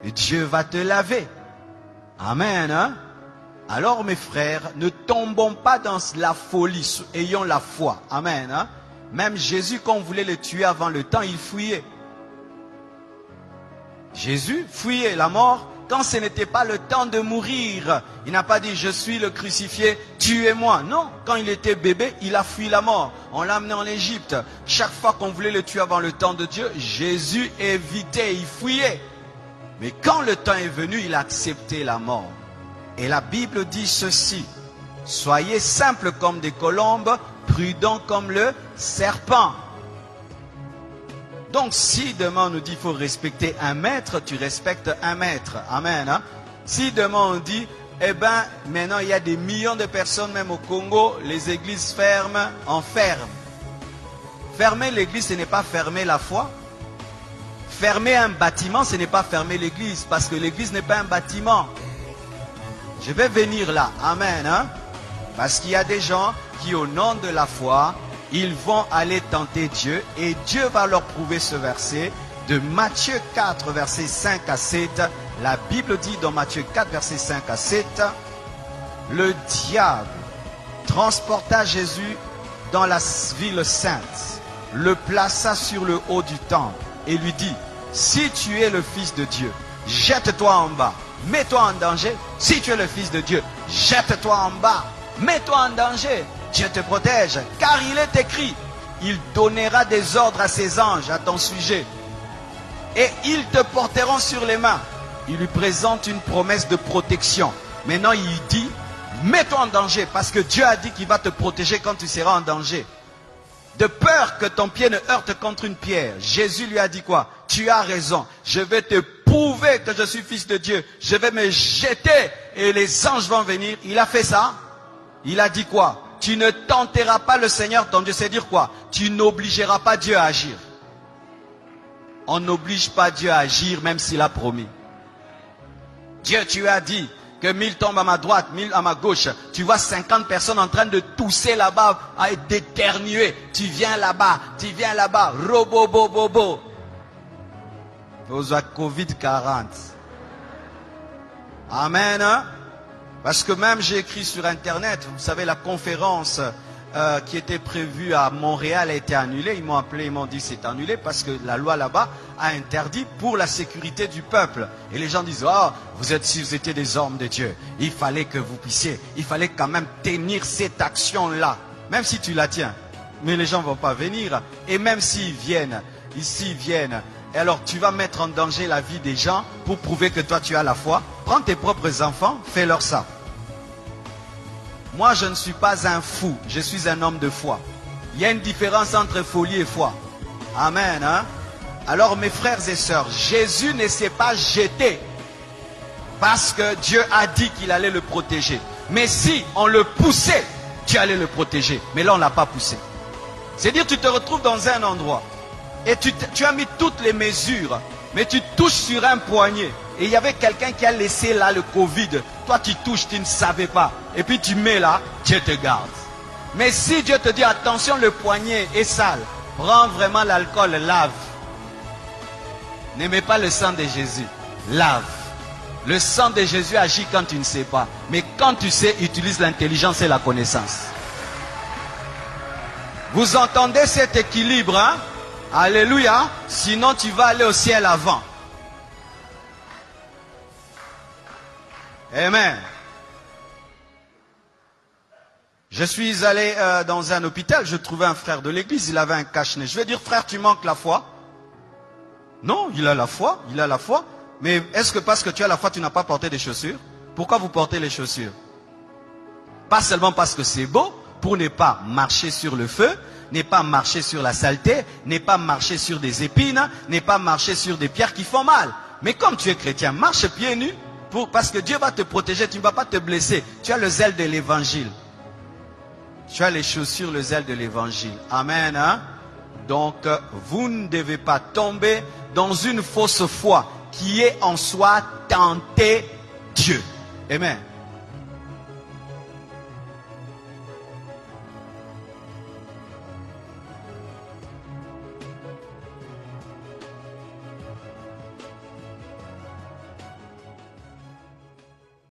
Et Dieu va te laver. Amen. Hein? Alors mes frères, ne tombons pas dans la folie, ayons la foi. Amen. Hein? Même Jésus, quand on voulait le tuer avant le temps, il fuyait. Jésus fuyait la mort quand ce n'était pas le temps de mourir. Il n'a pas dit, je suis le crucifié, tuez-moi. Non, quand il était bébé, il a fui la mort. On l'a amené en Égypte. Chaque fois qu'on voulait le tuer avant le temps de Dieu, Jésus évitait, il fuyait. Mais quand le temps est venu, il a accepté la mort. Et la Bible dit ceci, soyez simples comme des colombes, prudents comme le serpent. Donc si demain on nous dit qu'il faut respecter un maître, tu respectes un maître. Amen. Hein? Si demain on dit, eh bien maintenant il y a des millions de personnes, même au Congo, les églises ferment, enferment. Fermer l'église, ce n'est pas fermer la foi. Fermer un bâtiment, ce n'est pas fermer l'église, parce que l'église n'est pas un bâtiment. Je vais venir là. Amen. Hein? Parce qu'il y a des gens qui, au nom de la foi, ils vont aller tenter Dieu et Dieu va leur prouver ce verset de Matthieu 4, versets 5 à 7. La Bible dit dans Matthieu 4, versets 5 à 7, le diable transporta Jésus dans la ville sainte, le plaça sur le haut du temple et lui dit, si tu es le Fils de Dieu, jette-toi en bas, mets-toi en danger. Si tu es le Fils de Dieu, jette-toi en bas, mets-toi en danger. Dieu te protège, car il est écrit, il donnera des ordres à ses anges à ton sujet, et ils te porteront sur les mains. Il lui présente une promesse de protection. Maintenant il dit, mets-toi en danger, parce que Dieu a dit qu'il va te protéger quand tu seras en danger. De peur que ton pied ne heurte contre une pierre. Jésus lui a dit quoi? Tu as raison, je vais te prouver que je suis Fils de Dieu, je vais me jeter et les anges vont venir. Il a fait ça. Il a dit quoi? Tu ne tenteras pas le Seigneur ton Dieu. C'est dire quoi? Tu n'obligeras pas Dieu à agir. On n'oblige pas Dieu à agir même s'il a promis. Dieu, tu as dit que 1000 tombent à ma droite, 1000 à ma gauche. Tu vois 50 personnes en train de tousser là-bas, à d'éternuer. Tu viens là-bas, robo-bo-bo-bo. Vous avez Covid-40. Amen. Hein? Parce que même j'ai écrit sur internet, vous savez, la conférence qui était prévue à Montréal a été annulée. Ils m'ont appelé, ils m'ont dit c'est annulé parce que la loi là-bas a interdit pour la sécurité du peuple. Et les gens disent, oh, si vous étiez des hommes de Dieu, il fallait que vous puissiez, il fallait quand même tenir cette action-là. Même si tu la tiens, mais les gens ne vont pas venir. Et même s'ils viennent, ici ils viennent, et alors tu vas mettre en danger la vie des gens pour prouver que toi tu as la foi. Prends tes propres enfants, fais-leur ça. Moi, je ne suis pas un fou, je suis un homme de foi. Il y a une différence entre folie et foi. Amen. Hein? Alors, mes frères et sœurs, Jésus ne s'est pas jeté parce que Dieu a dit qu'il allait le protéger. Mais si on le poussait, Dieu allait le protéger. Mais là, on ne l'a pas poussé. C'est-à-dire, tu te retrouves dans un endroit et tu as mis toutes les mesures, mais tu touches sur un poignet. Et il y avait quelqu'un qui a laissé là le Covid. Toi, tu touches, tu ne savais pas. Et puis tu mets là, Dieu te garde. Mais si Dieu te dit, attention, le poignet est sale, prends vraiment l'alcool, lave. N'aimez pas le sang de Jésus, lave. Le sang de Jésus agit quand tu ne sais pas. Mais quand tu sais, utilise l'intelligence et la connaissance. Vous entendez cet équilibre, hein? Alléluia. Sinon, tu vas aller au ciel avant. Amen. Je suis allé dans un hôpital, je trouvais un frère de l'église, il avait un cache-nez. Je vais dire, frère, tu manques la foi? Non, il a la foi, Mais est-ce que parce que tu as la foi, tu n'as pas porté des chaussures? Pourquoi vous portez les chaussures? Pas seulement parce que c'est beau, pour ne pas marcher sur le feu, ne pas marcher sur la saleté, ne pas marcher sur des épines, ne pas marcher sur des pierres qui font mal. Mais comme tu es chrétien, marche pieds nus. Parce que Dieu va te protéger, tu ne vas pas te blesser. Tu as le zèle de l'évangile. Tu as les chaussures, le zèle de l'évangile. Amen. Hein? Donc, vous ne devez pas tomber dans une fausse foi qui est en soi tenter Dieu. Amen.